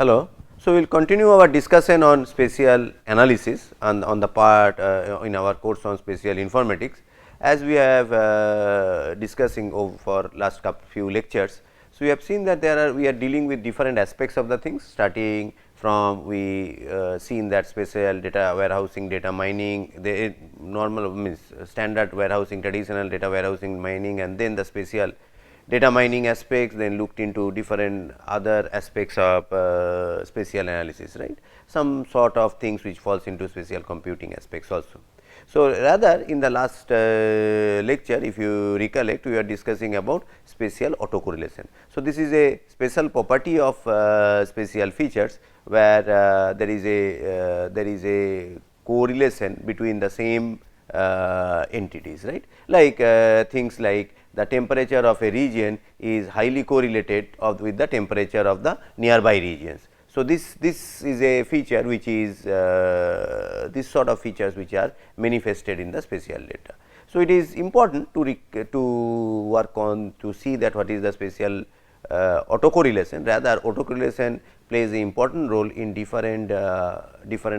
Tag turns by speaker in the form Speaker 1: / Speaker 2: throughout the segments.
Speaker 1: Hello. So, we will continue our discussion on spatial analysis on the part in our course on spatial informatics. As we have discussing over for last few lectures. So, we have seen that we are dealing with different aspects of the things, starting from we seen that spatial data warehousing, data mining, the normal means standard warehousing, traditional data warehousing, mining, and then the spatial data mining aspects, then looked into different other aspects of spatial analysis, right, some sort of things which falls into spatial computing aspects also. So, rather in the last lecture, if you recollect, we are discussing about spatial autocorrelation. So, this is a special property of spatial features, where there is a correlation between the same entities, right, like things like the temperature of a region is highly correlated with the temperature of the nearby regions. So, this is a feature which is this sort of features which are manifested in the spatial data. So, it is important to work on to see that what is the spatial autocorrelation. Rather, autocorrelation plays an important role in different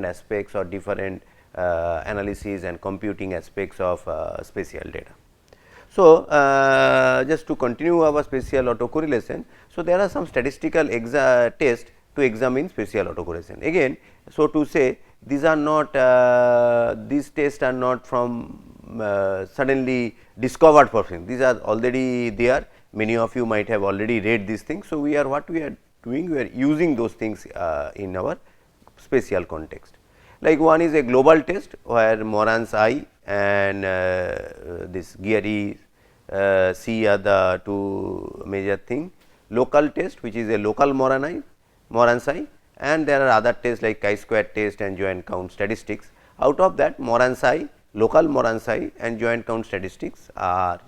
Speaker 1: aspects or different analysis and computing aspects of spatial data. So, just to continue our spatial autocorrelation. So, there are some statistical tests to examine spatial autocorrelation. Again, so to say, these are not these tests are not from suddenly discovered person. These are already there. Many of you might have already read these things. So, what we are doing, we are using those things in our spatial context. Like one is a global test, where Moran's I and this Geary C are the two major thing. Local test, which is a local Moran's I, and there are other tests like chi-square test and joint count statistics. Out of that, Moran's I, local Moran's I and joint count statistics are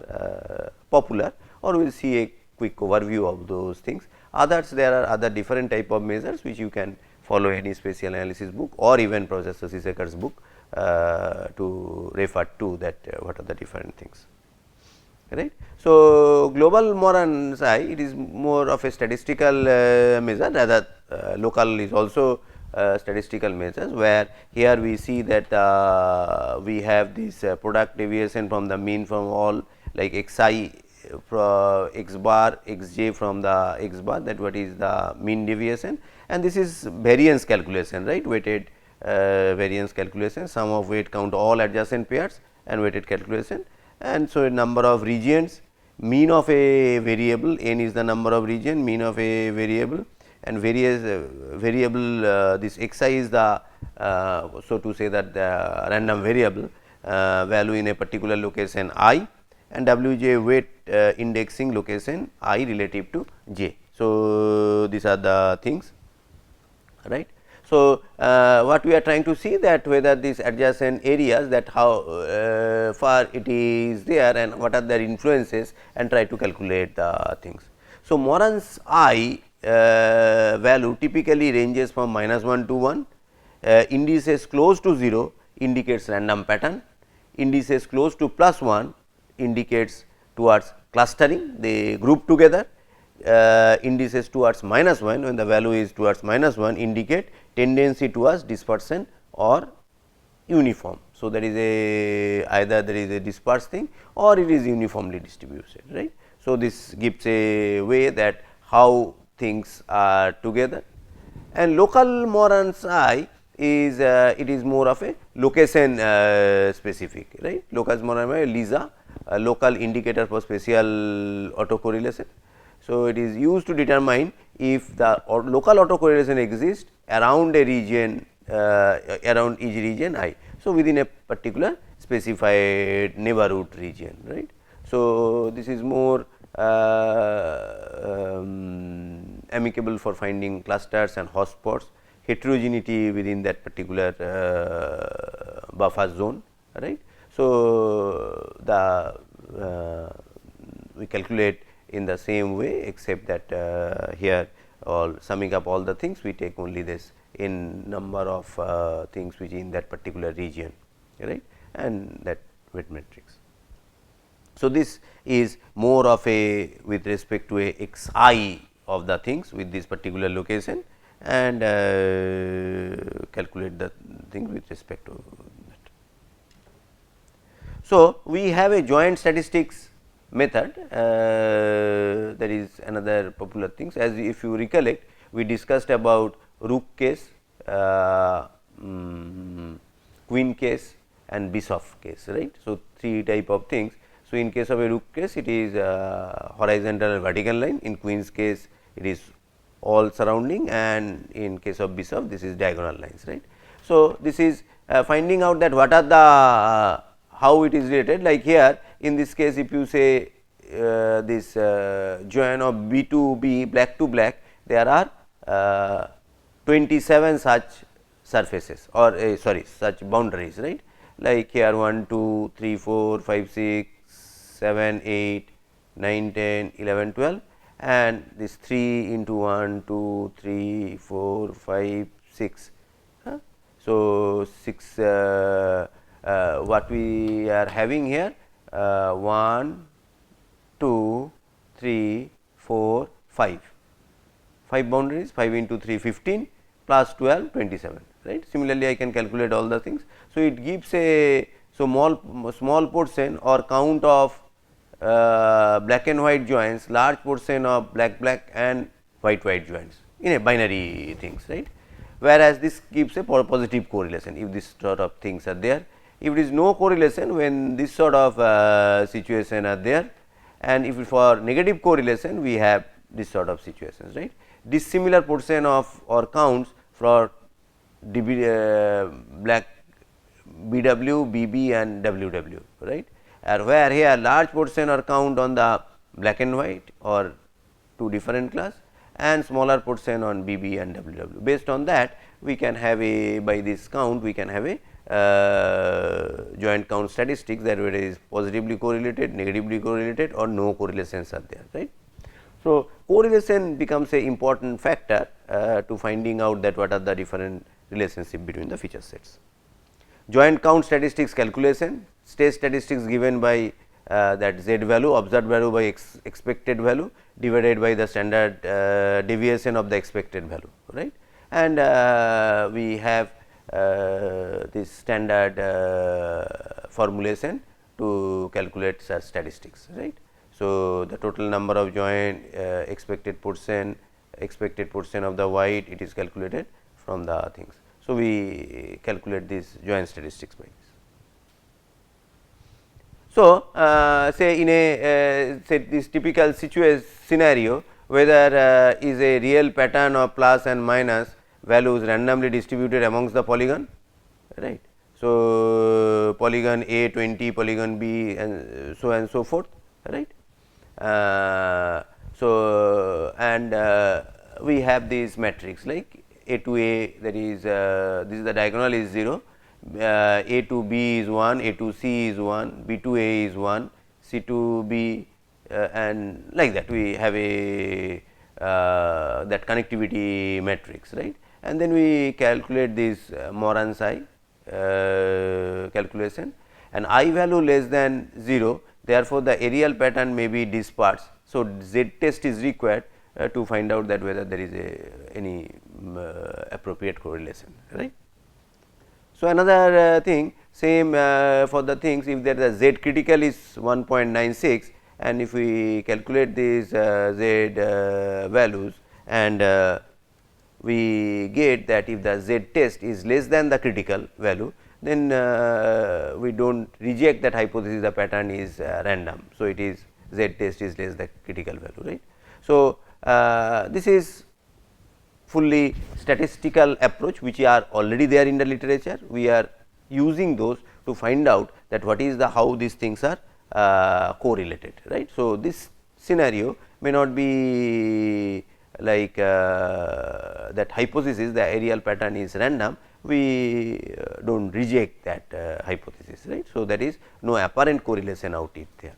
Speaker 1: popular, or we will see a quick overview of those things. Others, there are other different type of measures which you can follow any spatial analysis book or even Professor Sisseker's book to refer to that what are the different things, right. So, global Moran's I, it is more of a statistical measure, rather local is also statistical measures, where here we see that we have this product deviation from the mean from all like xi x bar xj from the x bar, that what is the mean deviation, and this is variance calculation, right, weighted variance calculation, sum of weight count all adjacent pairs and weighted calculation. And so, a number of regions, mean of a variable, n is the number of region, mean of a variable, and various variable this xi is the so to say that the random variable value in a particular location I, and wj weight indexing location I relative to j. So, these are the things, right. So, what we are trying to see that whether these adjacent areas, that how far it is there and what are their influences, and try to calculate the things. So, Moran's I value typically ranges from -1 to 1, indices close to 0 indicates random pattern, indices close to +1 indicates towards clustering, they group together, indices towards -1, when the value is towards -1 indicate tendency towards dispersion or uniform. So, there is a either there is a dispersed thing or it is uniformly distributed, right. So, this gives a way that how things are together, and local Moran's I is it is more of a location specific, right. Local Moran's I, LISA, a local indicator for spatial autocorrelation. So, it is used to determine if the local autocorrelation exists around a region around each region I. So, within a particular specified neighborhood region, right. So, this is more amicable for finding clusters and hotspots, heterogeneity within that particular buffer zone, right. So, the we calculate in the same way, except that here all summing up all the things, we take only this in number of things which in that particular region, right, and that weight matrix. So, this is more of a with respect to a xi of the things with this particular location, and calculate the thing with respect to that. So, we have a joint statistics method, that is another popular things. As if you recollect, we discussed about rook case, queen case and bishop case, right. So, three type of things. So, in case of a rook case, it is horizontal and vertical line. In queen's case, it is all surrounding, and in case of bishop, this is diagonal lines, right. So, this is finding out that what are the how it is related, like here in this case, if you say this join of B to B, black to black, there are 27 such surfaces or sorry, such boundaries, right. Like here 1, 2, 3, 4, 5, 6, 7, 8, 9, 10, 11, 12, and this 3 into 1, 2, 3, 4, 5, 6. So, 6 what we are having here 1, 2, 3, 4, 5. 5 boundaries, 5 into 3 15 plus 12 27, right. Similarly, I can calculate all the things. So, it gives a small portion or count of black and white joints, large portion of black and white joints in a binary things, right. Whereas, this gives a positive correlation if this sort of things are there. If it is no correlation, when this sort of situation are there, and if for negative correlation, we have this sort of situations, right. Dissimilar portion of or counts for black BW, BB and WW, right, and where here large portion or count on the black and white or two different class, and smaller portion on BB and WW. Based on that, we can have a, by this count we can have a joint count statistics, that whether it is positively correlated, negatively correlated or no correlations are there, right. So, correlation becomes a important factor to finding out that what are the different relationship between the feature sets. Joint count statistics calculation, state statistics given by that z value, observed value by expected value divided by the standard deviation of the expected value, right. And we have this standard formulation to calculate such statistics, right. So, the total number of joint, expected portion of the white, it is calculated from the things. So, we calculate this joint statistics by this. So, say in a say this typical scenario, whether is a real pattern of plus and minus values randomly distributed amongst the polygon, right. So, polygon A 20, polygon B and so forth, right. So, and we have this matrix like A to A, that is this is the diagonal is 0, A to B is 1, A to C is 1, B to A is 1, C to B and like that we have a that connectivity matrix, right. And then we calculate this Moran psi calculation, and I value less than 0, therefore, the aerial pattern may be dispersed. So, Z test is required to find out that whether there is any appropriate correlation, right. So, another thing same for the things, if there is a Z critical is 1.96, and if we calculate these Z values, and we get that if the Z test is less than the critical value, then we do not reject that hypothesis the pattern is random. So, it is Z test is less than critical value, right. So, this is fully statistical approach which are already there in the literature. We are using those to find out that what is the how these things are correlated, right. So, this scenario may not be like that hypothesis the aerial pattern is random, we do not reject that hypothesis, right. So, that is no apparent correlation out it there.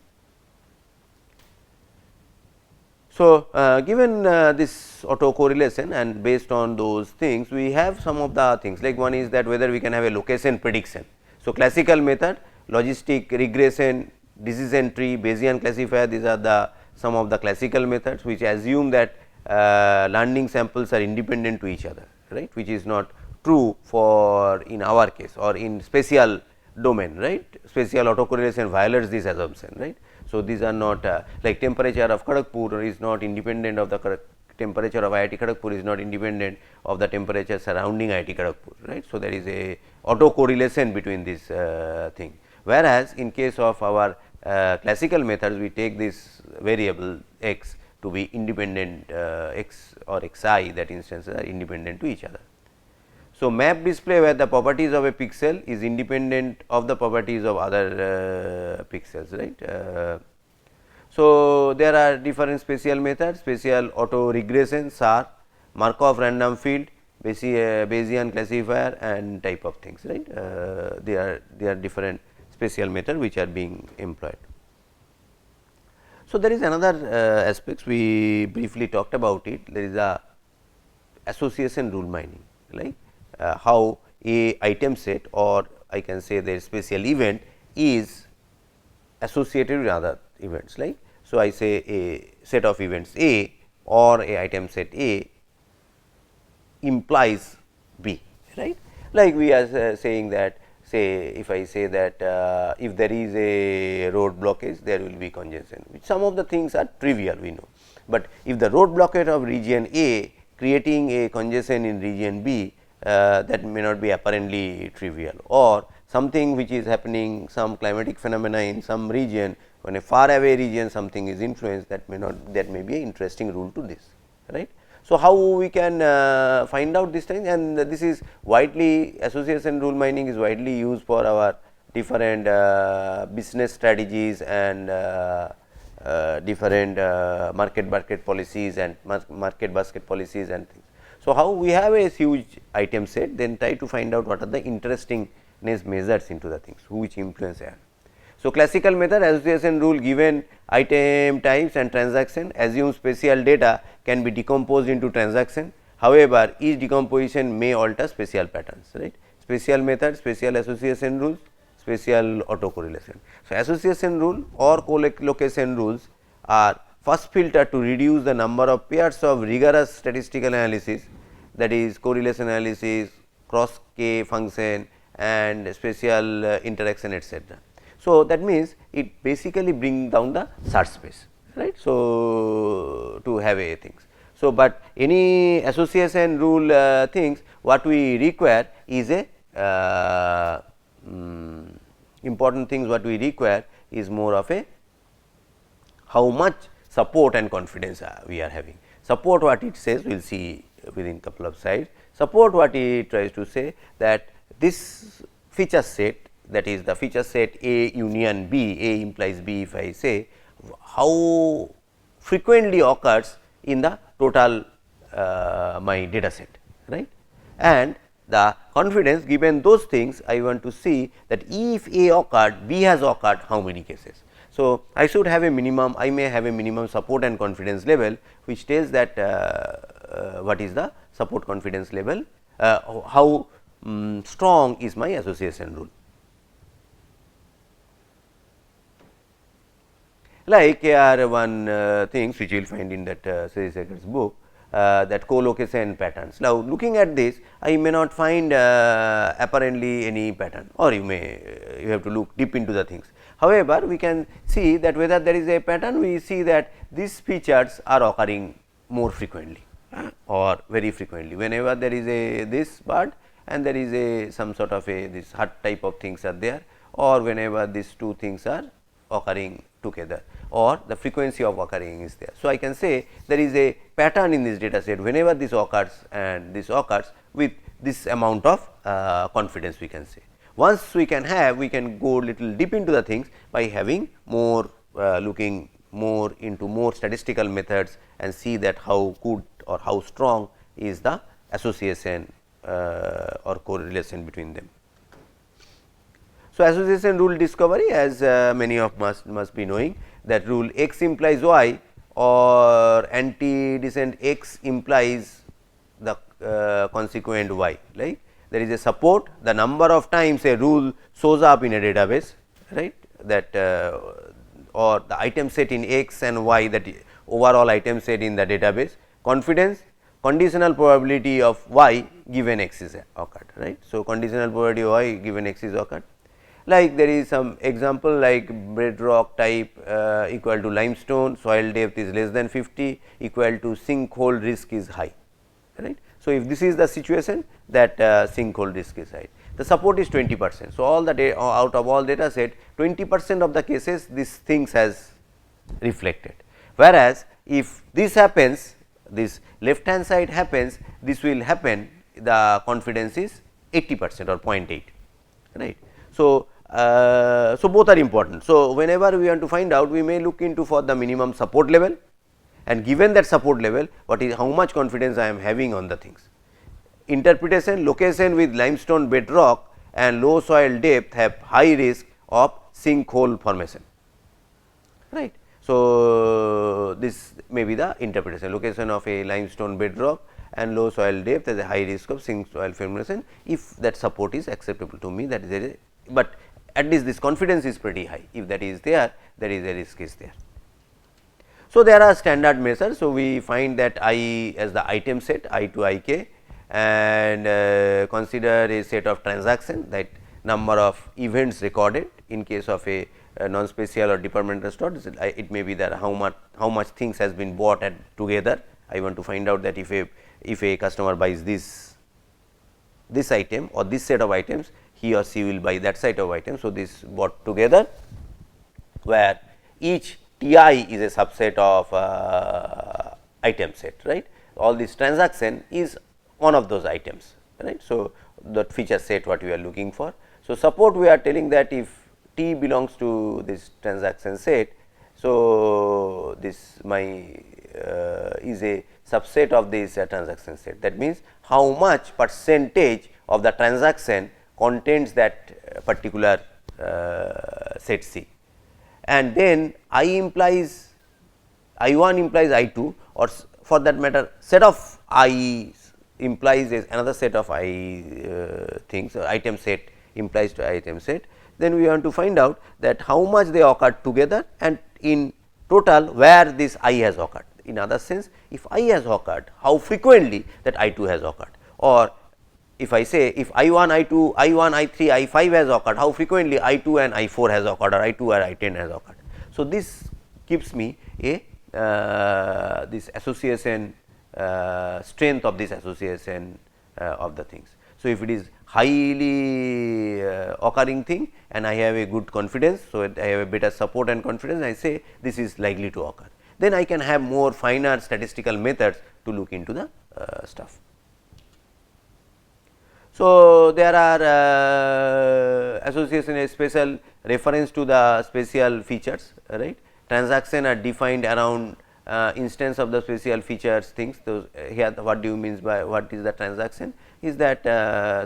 Speaker 1: So, given this autocorrelation and based on those things, we have some of the things like one is that whether we can have a location prediction. So, classical method, logistic regression, decision tree, Bayesian classifier, these are the some of the classical methods which assume that learning samples are independent to each other, right, which is not true for in our case or in spatial domain, right. Spatial autocorrelation violates this assumption, right. So, these are not like temperature of Kharagpur is not independent of the temperature of IIT Kharagpur is not independent of the temperature surrounding IIT Kharagpur, right. So, there is a autocorrelation between this thing, whereas in case of our classical methods we take this variable x to be independent x or xi, that instances are independent to each other. So, map display where the properties of a pixel is independent of the properties of other pixels, right. So, there are different spatial methods, spatial auto regression, SAR, Markov random field, Bayesian classifier and type of things, right. They are different spatial methods which are being employed. So, there is another aspects we briefly talked about it, there is a association rule mining, like how a item set or I can say the spatial event is associated with other events, like. So, I say a set of events A or a item set A implies B, right. Like we are saying that, say if I say that if there is a road blockage there will be congestion, which some of the things are trivial we know, but if the road blockage of region A creating a congestion in region B, that may not be apparently trivial, or something which is happening, some climatic phenomena in some region, when a far away region something is influenced, that may not, that may be an interesting rule to this, right. So, how we can find out this thing, and this is widely association rule mining is widely used for our different business strategies and different market policies and market basket policies and things. So, how we have a huge item set, then try to find out what are the interestingness measures into the things which influence are. So, classical method association rule given item types and transaction assume spatial data can be decomposed into transaction. However, each decomposition may alter spatial patterns, right. Spatial method, spatial association rules, spatial autocorrelation. So, association rule or collocation rules are first filter to reduce the number of pairs of rigorous statistical analysis, that is correlation analysis, cross K function and spatial interaction, etc. So, that means it basically bring down the search space, right. So, to have a things. So, but any association rule things what we require is a important things what we require is more of a how much support and confidence we are having. Support what it says we will see within couple of slides. Support what it tries to say that this feature set, that is the feature set A union B, A implies B, if I say how frequently occurs in the total my data set, right. And the confidence given those things I want to see that if A occurred, B has occurred how many cases. So, I should have a minimum, I may have a minimum support and confidence level which tells that what is the support confidence level, how strong is my association rule. Like here one things which you will find in that Statistics book, that co-location patterns. Now, looking at this I may not find apparently any pattern, or you have to look deep into the things. However, we can see that whether there is a pattern, we see that these features are occurring more frequently or very frequently. Whenever there is a this bird and there is a some sort of a this hut type of things are there, or whenever these two things are occurring together, or the frequency of occurring is there. So, I can say there is a pattern in this data set whenever this occurs and this occurs with this amount of confidence we can say. Once we can have, we can go little deep into the things by having more looking more into more statistical methods and see that how good or how strong is the association or correlation between them. So, association rule discovery, as many of must be knowing that rule x implies y or antecedent x implies the consequent y, like there is a support, the number of times a rule shows up in a database, right, that or the item set in x and y, that overall item set in the database confidence, conditional probability of y given x is occurred, right. So, conditional probability of y given x is occurred. Like there is some example like bedrock type equal to limestone, soil depth is less than 50, equal to sinkhole risk is high, right. So, if this is the situation that sinkhole risk is high, the support is 20%. So, all the out of all data set 20% of the cases this things has reflected, whereas if this happens, this left hand side happens, this will happen, the confidence is 80% or 0.8, right. So, so both are important. So, whenever we want to find out, we may look into for the minimum support level, and given that support level, what is how much confidence I am having on the things. Interpretation, location with limestone bedrock and low soil depth have high risk of sinkhole formation, right. So, this may be the interpretation, location of a limestone bedrock and low soil depth has a high risk of sink soil formation. If that support is acceptable to me, that is a, but at least this confidence is pretty high. If that is there, there is a risk is there. So, there are standard measures. So, we find that I as the item set I to I k, and consider a set of transaction, that number of events recorded in case of a non-spatial or departmental store. It may be that how much things has been bought and together. I want to find out that if a customer buys this item or this set of items, he or she will buy that set of items. So, this bought together, where each T I is a subset of item set, right. All this transaction is one of those items, right. So, that feature set what we are looking for. So, support we are telling that if T belongs to this transaction set, so this my is a subset of this transaction set. That means, how much percentage of the transaction contains that particular set C, and then I implies I 1 implies I 2, or for that matter set of I implies another set of I things, item set implies to item set. Then we want to find out that how much they occurred together, and in total where this I has occurred. In other sense, if I has occurred, how frequently that I 2 has occurred, or if I say if I 1, I 2, I 1, I 3, I 5 has occurred, how frequently I 2 and I 4 has occurred, or I 2 or I 10 has occurred. So, this gives me a this association strength of this association of the things. So, if it is highly occurring thing and I have a good confidence, so I have a better support and confidence, I say this is likely to occur. Then I can have more finer statistical methods to look into the stuff. So, there are association a special reference to the spatial features, right. Transaction are defined around instance of the spatial features things. So, here what do you mean by what is the transaction is that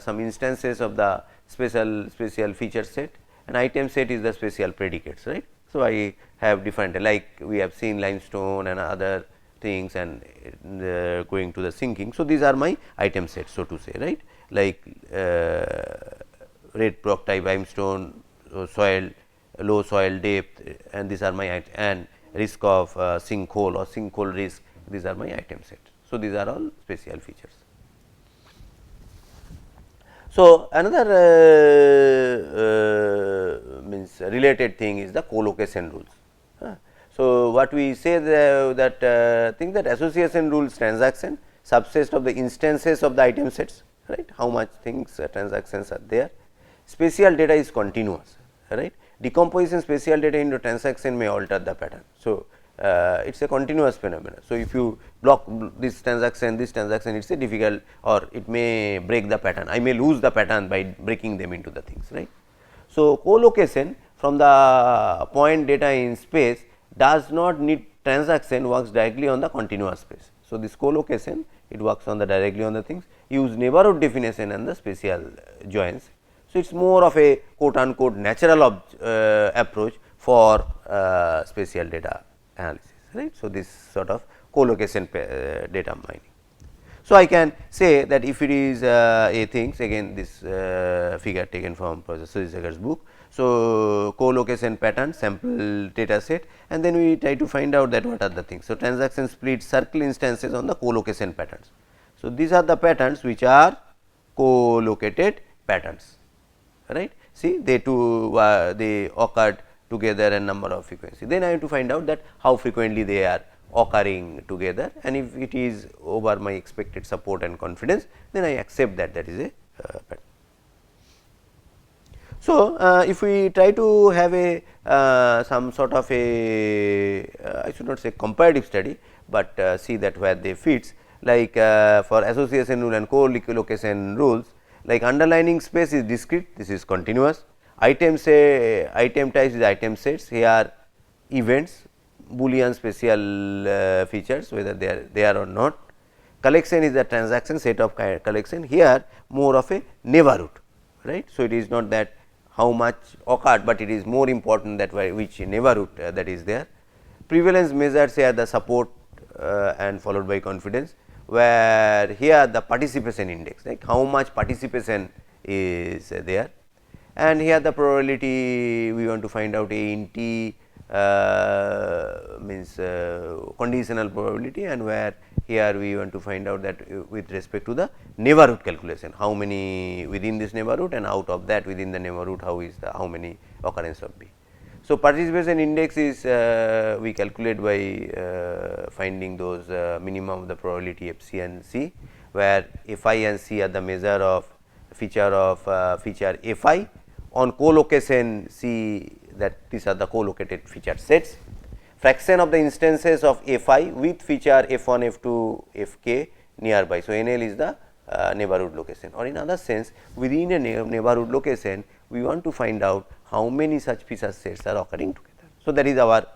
Speaker 1: some instances of the spatial feature set, and item set is the spatial predicates, right. So, I have different, like we have seen limestone and other things and going to the sinking. So, these are my item sets, so to say, right, like red rock type limestone, soil, low soil depth, and these are my and risk of sinkhole or sinkhole risk, these are my item set. So, these are all spatial features. So, another means related thing is the collocation rules. So, what we say that think that association rules transaction subset of the instances of the item sets, right, how much things transactions are there. Spatial data is continuous, right. Decomposition spatial data into transaction may alter the pattern. So, it is a continuous phenomenon. So, if you block this transaction, it is a difficult, or it may break the pattern. I may lose the pattern by breaking them into the things, right. So, collocation from the point data in space does not need transaction, works directly on the continuous space. So, this collocation it works on the directly on the things, use neighborhood definition and the spatial joins. So, it is more of a quote unquote natural approach for spatial data analysis, right. So, this sort of collocation data mining. So, I can say that if it is a things, again this figure taken from Professor Suzisager's book. So, co-location pattern, sample data set, and then we try to find out that what are the things. So, transaction split circle instances on the co-location patterns. So, these are the patterns which are co-located patterns, right. See, they two they occurred together and number of frequency. Then I have to find out that how frequently they are occurring together, and if it is over my expected support and confidence, then I accept that that is a pattern. So, if we try to have a some sort of a I should not say comparative study, but see that where they fits, like for association rule and co-location rules, like underlining space is discrete, this is continuous, item types is item sets, here events, Boolean spatial features whether they are there or not. Collection is the transaction set of collection, here more of a neighborhood, right. So, it is not that how much occurred, but it is more important that which neighborhood that is there. Prevalence measures here the support and followed by confidence, where here the participation index, like how much participation is there, and here the probability we want to find out A in T means conditional probability, and where here we want to find out that with respect to the neighborhood calculation, how many within this neighborhood, and out of that within the neighborhood how is the how many occurrence of B. So, participation index is we calculate by finding those minimum of the probability F C and C, where F I and C are the measure of feature F I on co-location C, that these are the co-located feature sets. Fraction of the instances of F I with feature F 1, F 2, F k nearby. So, N L is the neighborhood location, or in other sense within a neighborhood location we want to find out how many such feature sets are occurring together. So, that is our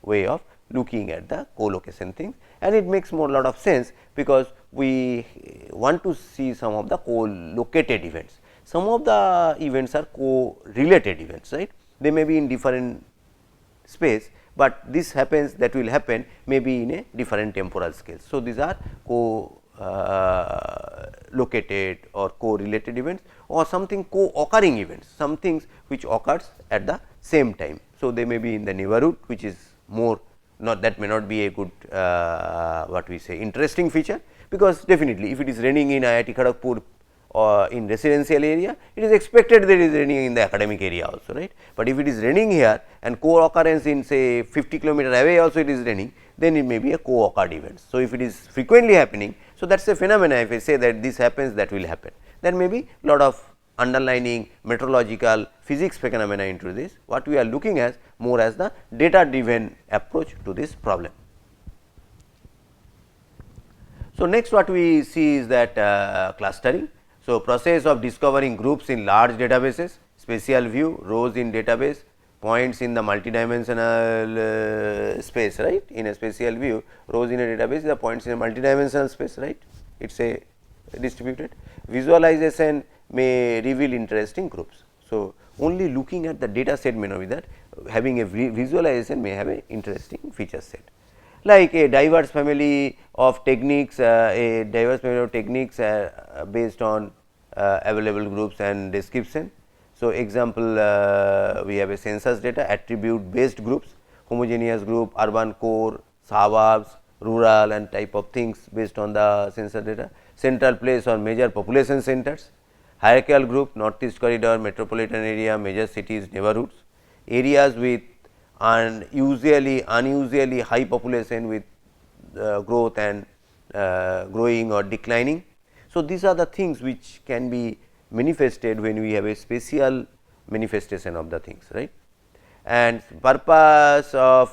Speaker 1: way of looking at the co-location thing, and it makes more lot of sense because we want to see some of the co-located events. Some of the events are co-related events, right. They may be in different space, but this happens that will happen maybe in a different temporal scale. So, these are located or co-related events or something co-occurring events, some things which occurs at the same time. So, they may be in the neighborhood, which is more not, that may not be a good what we say interesting feature, because definitely if it is raining in IIT Kharagpur or in residential area, it is expected that it is raining in the academic area also, right. But if it is raining here and co-occurrence in say 50 kilometer away also it is raining, then it may be a co-occurred event. So, if it is frequently happening, so that is a phenomena. If I say that this happens, that will happen, there may be lot of underlining meteorological physics phenomena into this. What we are looking at more as the data driven approach to this problem. So, next what we see is that clustering. So, process of discovering groups in large databases, spatial view, rows in database, points in the multidimensional space, right. In a spatial view, rows in a database, the points in a multidimensional space, right. It is a distributed. Visualization may reveal interesting groups. So, only looking at the data set may not be that, having a visualization may have a interesting feature set. Like a diverse family of techniques, based on available groups and description. So, example we have a census data, attribute based groups, homogeneous group, urban core, suburbs, rural and type of things based on the census data, central place or major population centers, hierarchical group, northeast corridor, metropolitan area, major cities, neighborhoods, areas with unusually high population with growth and growing or declining. So, these are the things which can be manifested when we have a spatial manifestation of the things, right. And purpose of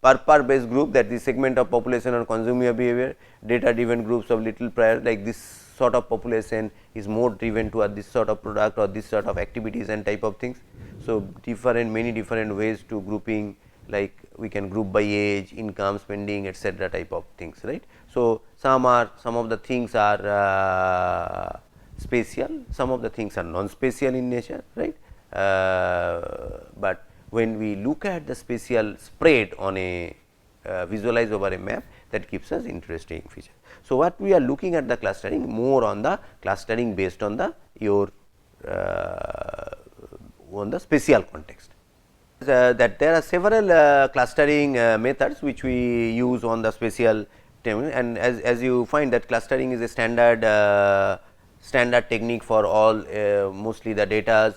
Speaker 1: purpose based group, that the segment of population or consumer behavior, data driven groups of little prior, like this sort of population is more driven toward this sort of product or this sort of activities and type of things. So, many different ways to grouping, like we can group by age, income, spending, etc. type of things, right. So, some of the things are spatial, some of the things are non-spatial in nature, right. But when we look at the spatial spread on a visualize over a map, that gives us interesting feature. So, what we are looking at the clustering more on the clustering based on the your on the spatial context. That there are several clustering methods which we use on the spatial term, and as you find that clustering is a standard technique for all mostly the data,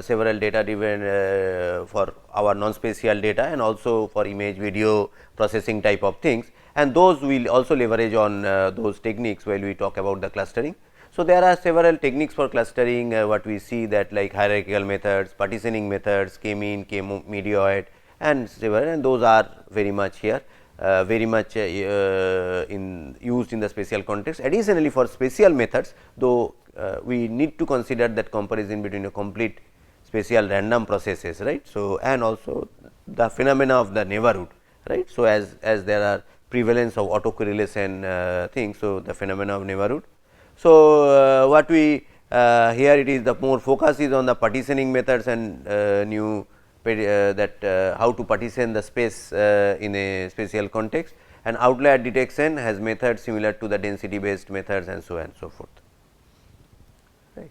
Speaker 1: several data driven for our non-spatial data and also for image video processing type of things, and those will also leverage on those techniques while we talk about the clustering. So, there are several techniques for clustering what we see that like hierarchical methods, partitioning methods, k-mean, k-medioid and several, and those are very much here very much in used in the spatial context. Additionally, for spatial methods, though we need to consider that comparison between a complete spatial random processes, right. So, and also the phenomena of the neighborhood, right. So, as there are prevalence of autocorrelation things, so the phenomena of neighborhood. So, what we here it is the more focus is on the partitioning methods and new that how to partition the space in a spatial context, and outlier detection has methods similar to the density based methods and so on and so forth, right.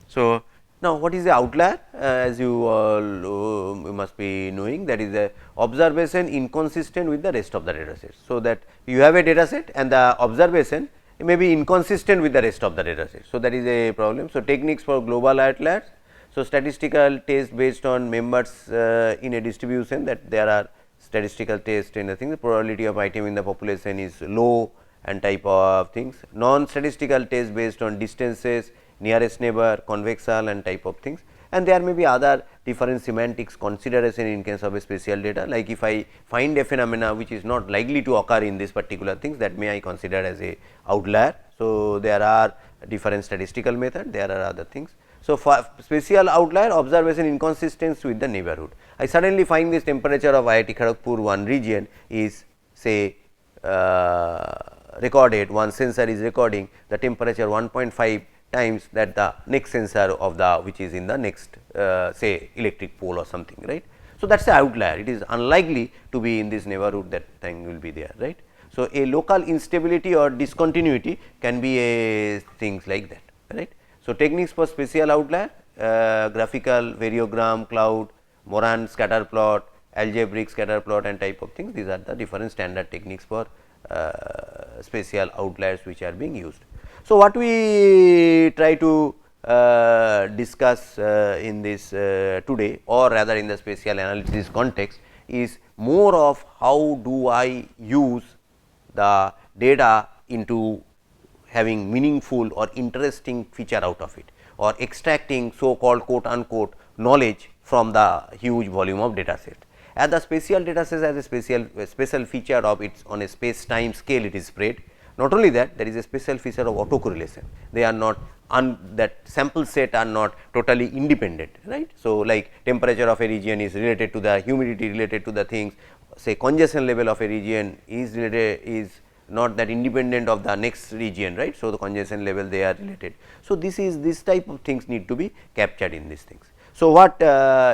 Speaker 1: So, now what is the outlier? As you all you must be knowing, that is a observation inconsistent with the rest of the data set. So, that you have a data set and the observation may be inconsistent with the rest of the data set. So, that is a problem. So, techniques for global outliers. So, statistical test based on members in a distribution, that there are statistical test and I think the probability of item in the population is low and type of things. Non-statistical test based on distances, nearest neighbor, convexal and type of things, and there may be other different semantics consideration in case of a spatial data, like if I find a phenomena which is not likely to occur in this particular things, that may I consider as a outlier. So, there are different statistical method, there are other things. So, for spatial outlier, observation inconsistency with the neighborhood. I suddenly find this temperature of IIT Kharagpur one region is say recorded, one sensor is recording the temperature 1.5 times that the next sensor of the which is in the next say electric pole or something, right. So, that is the outlier, it is unlikely to be in this neighborhood, that thing will be there, right. So, a local instability or discontinuity can be a things like that, right. So, techniques for spatial outlier, graphical, variogram, cloud, Moran scatter plot, algebraic scatter plot and type of things, these are the different standard techniques for spatial outliers which are being used. So, what we try to discuss in this today, or rather in the spatial analysis context, is more of how do I use the data into having meaningful or interesting feature out of it, or extracting so called quote unquote knowledge from the huge volume of data set. As the spatial data set has a special feature of its on a space time scale, it is spread. Not only that, there is a special feature of autocorrelation. They are not that sample set are not totally independent, right. So, like temperature of a region is related to the humidity, related to the things, say congestion level of a region is related, is not that independent of the next region, right. So, the congestion level they are related. So, this type of things need to be captured in these things. So, what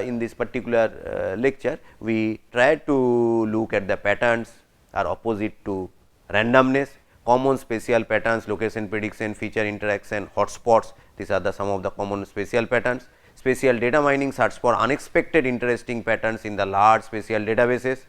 Speaker 1: in this particular lecture we try to look at the patterns are opposite to randomness, common spatial patterns, location prediction, feature interaction, hotspots, these are the some of the common spatial patterns. Spatial data mining search for unexpected interesting patterns in the large spatial databases.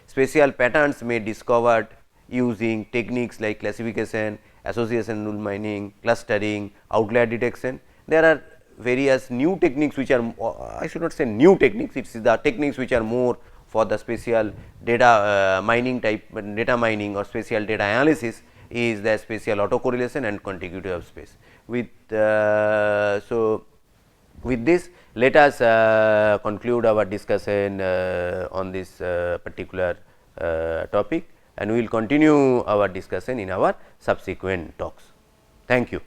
Speaker 1: Spatial patterns may discovered using techniques like classification, association rule mining, clustering, outlier detection. There are various new techniques which are I should not say new techniques, it is the techniques which are more for the spatial data mining type data mining or spatial data analysis is the spatial autocorrelation and contiguity of space. With so, with this let us conclude our discussion on this particular topic, and we will continue our discussion in our subsequent talks. Thank you.